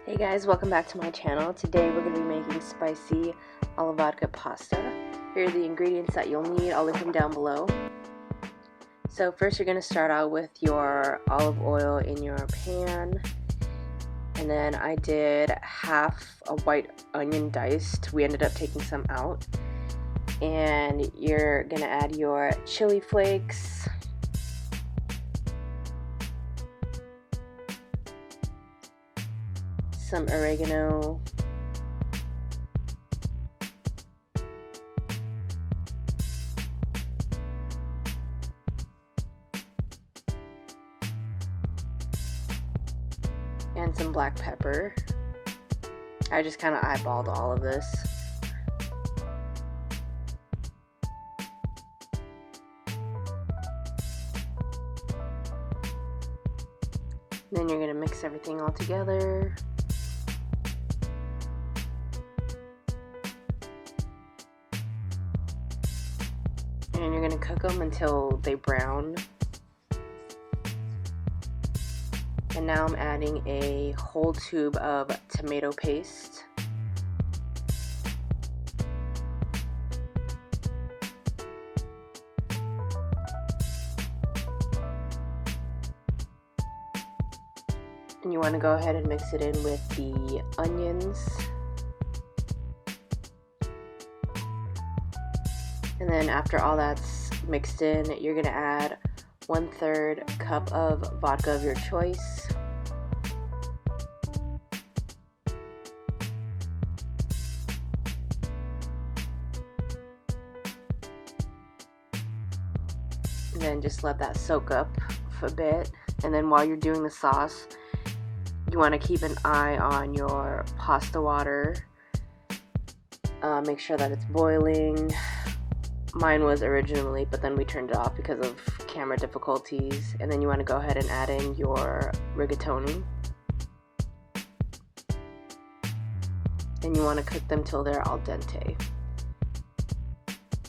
Hey guys, welcome back to my channel. Today we're going to be making spicy alla vodka pasta. Here are the ingredients that you'll need. I'll link them down below. So first you're going to start out with your olive oil in your pan. And then I did half a white onion diced. We ended up taking some out. And you're going to add your chili flakes. Some oregano, and some black pepper. I just kind of eyeballed all of this. Then you're going to mix everything all together. And you're going to cook them until they brown. And now I'm adding a whole tube of tomato paste. And you want to go ahead and mix it in with the onions. And then after all that's mixed in, you're going to add 1/3 cup of vodka of your choice. And then just let that soak up for a bit. And then while you're doing the sauce, you want to keep an eye on your pasta water. Make sure that it's boiling. Mine was originally, but then we turned it off because of camera difficulties. And then you want to go ahead and add in your rigatoni. And you want to cook them till they're al dente.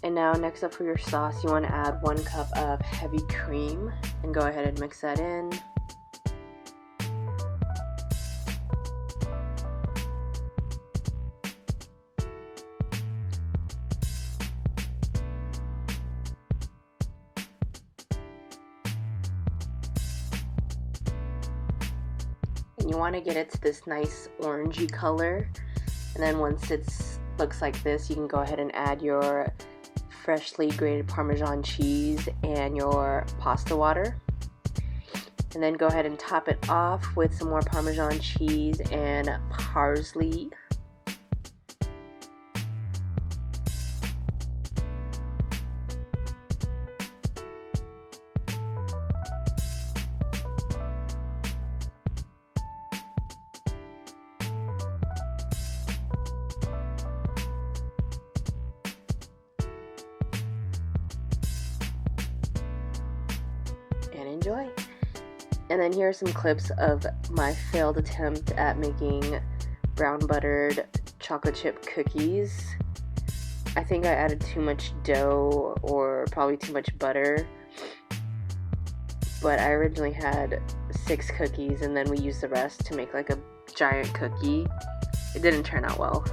And now next up for your sauce, you want to add 1 cup of heavy cream and go ahead and mix that in. And you want to get it to this nice orangey color. And then once it looks like this, you can go ahead and add your freshly grated Parmesan cheese and your pasta water. And then go ahead and top it off with some more Parmesan cheese and parsley. And enjoy. And then here are some clips of my failed attempt at making brown buttered chocolate chip cookies. I think I added too much dough or probably too much butter, but I originally had 6 cookies and then we used the rest to make like a giant cookie. It didn't turn out well.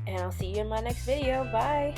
And I'll see you in my next video. Bye!